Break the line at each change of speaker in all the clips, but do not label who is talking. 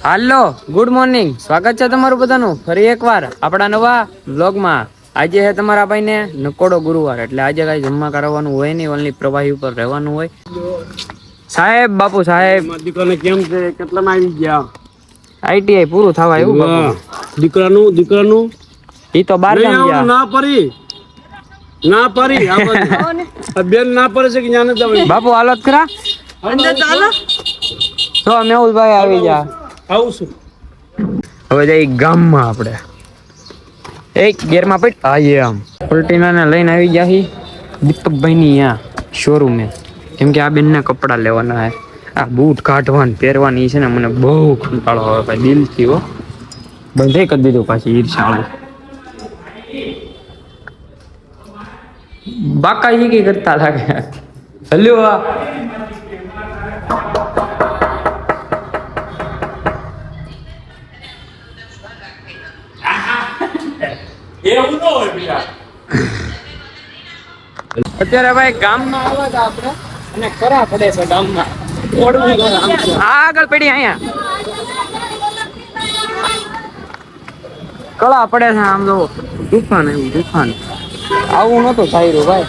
હાલો good morning, સ્વાગત છે તમારું બધાનું ફરી એકવાર આપણા નવા વ્લોગમાં। આજે છે તમારા ભાઈને નકોડો ગુરુવાર, એટલે આજે કઈ જમવા કરવાનું હોય નહીં, ઓનલી પ્રવાહી ઉપર રહેવાનું હોય। સાહેબ બાપુ સાહેબ
દીકરાને કેમ છે, કેટલામાં આવી ગયા?
આઈટીઆઈ પૂરું થવા એવું બાપુ।
દીકરાનું
ઈ તો બાર ગામ ગયા।
ના પરી આ બેન ના પડે છે કે ન્યા નથી
બાપુ હાલત ખરા
અંદર ચાલો
તો મેહુલભાઈ આવી ગયા।
આવું છું
હવે જઈ ગામમાં આપણે એક ગેરમાં પડ આઈએ આમ પલટીનાને લઈને આવી ગયા હી દીપકભાઈની અહીંયા શોરૂમે, કેમ કે આ બેનના કપડાં લેવાના હે। આ બૂટ કાઢવાની પહેરવાની છે ને મને બહુ કંટાળો આવે ભાઈ, દિલથી હો બંધે કરી દીધું પાછી ઈર્ષાળું। બાકા ઈ કઈ કરતા લાગે હલ્યો આ અત્યારે ભાઈ ગામમાં આવ્યા હતા આપણે અને ખરા પડે છે ગામમાં આગળ પડી અહીંયા કળા પડે છે આમ જો તુફાન એવું તુફાન આવું નતું થાય રહ્યું ભાઈ।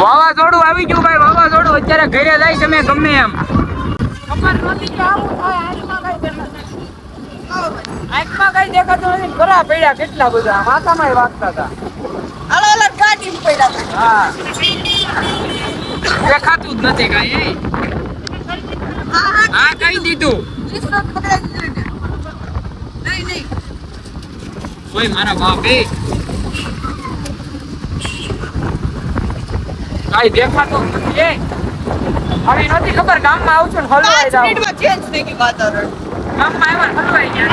વાવાઝોડું આવી ગયું ભાઈ, વાવાઝોડું અત્યારે ઘરે જાય છે મેં ગમે એમ ખબર નથી કે આવું થાય। આંખમાં કઈ દેખાતું નથી, ખરા પડ્યા કેટલા બધા માથામાં વાગતા હતા, હા દેખાતું જ નથી કઈ। હા કઈ દીધું ઓય મારા બાપ એ કઈ દેખાતું નથી એ હવે નથી ખબર। ગામમાં આવું છું ને હલવાઈ જાવ, ગામમાં આવ્યા હલવાઈ ગયા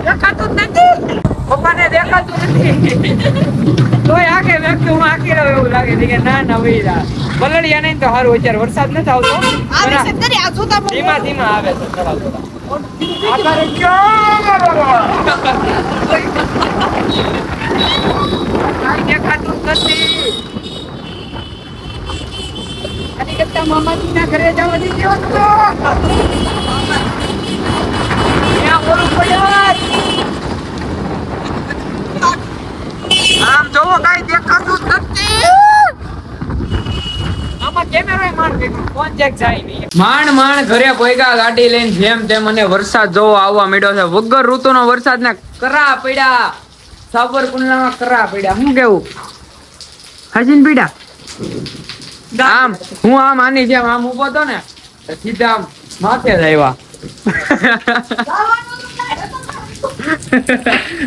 દેખાતું જ નથી, પપ્પાને દેખાતું નથી તોય આખે વ્યક્તિ હું આખી રહ્યો એવું લાગે છે કે ના ના વૈરા બલડિયા નહીં તો સારું। અત્યારે વરસાદ નથી આવતો, ધીમા ધીમા આવે છે થોડા થોડા દેખાતું નથી। આની કરતા મામાજી ના ઘરે જવા દીધો ત્યાં બોલું પડ્યા આમ જોવો કઈ દેખાતું જ નથી। આમાં કેમેરો માર દેખો કોણ ચેક જાય નહીં। માંડ ઘરે પોઈગા ગાડી લઈને જેમ તેમ, અને વરસાદ જોવો આવવા માંડ્યો છે વગર ઋતુનો વરસાદ ને કરા પડ્યા સાબરકુંડલામાં કરા પડ્યા। શું કેવું હાજીન પીડા આમ હું આમ આની જેમ આમ ઉભો તો ને સીધા આમ માથે જ આવ્યા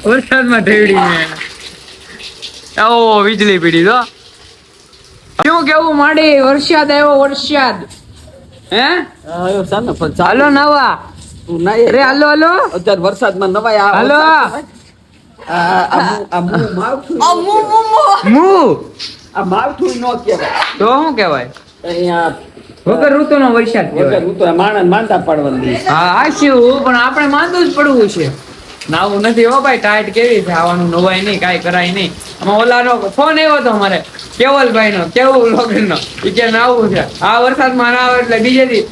વરસાદમાં ઢેડી મેં ઓ વીજળી પીડી તો શું કેવું માડી વરસાદ આવ્યો વરસાદ હે હાલો નવા અરે હાલો હાલો
અત્યારે વરસાદમાં નવાય
હાલો
માવઠું ન કહેવાય
તો શું કહેવાય?
અહીંયા
વગર ઋતુનો વરસાદ કહેવાય।
માણસ માંદા પડવાની
હા આશું પણ આપણે માંદું જ પડવું છે, નાવું નથી હો ભાઈ। ટાઈટ કેવી છે આવવાનું નવાય નહીં કાંઈ કરાય નહીં। આમાં ઓલાનો ફોન આવ્યો હતો મારે કેવલભાઈ નો, કેવું લોગન નો, એ કે નાવું છે આ વરસાદમાં ના આવે એટલે બીજે દી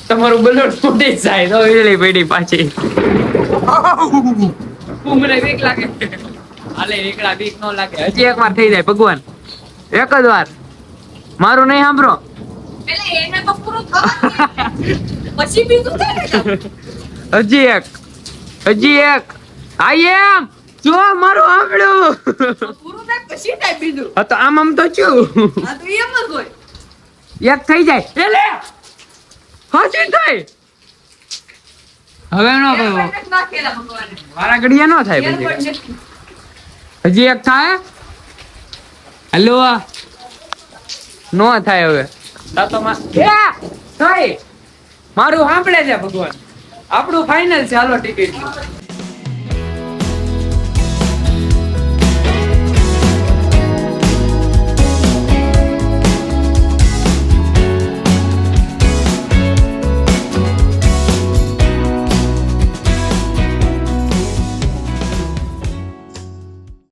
તમારું બલોડ ફૂટી જાય તો વીજળી પડી પાછી મને બીક લાગે હાલે એકલા બીક નો લાગે। હજી એક વાર થઈ જાય ભગવાન, એક જ વાર મારું નહીં સાંભળો હજી એક આઈ એમ જો મારું સાંભળ્યું તો આમ આમ તો છું એક થઈ જાય એટલે હાજી થઈ હવે નો વારા ઘડિયા નો થાય પછી હજી એક થાય હેલો નો થાય હવે મારું સાંભળે છે ભગવાન, આપણું ફાઇનલ છે હાલો ટિકિટ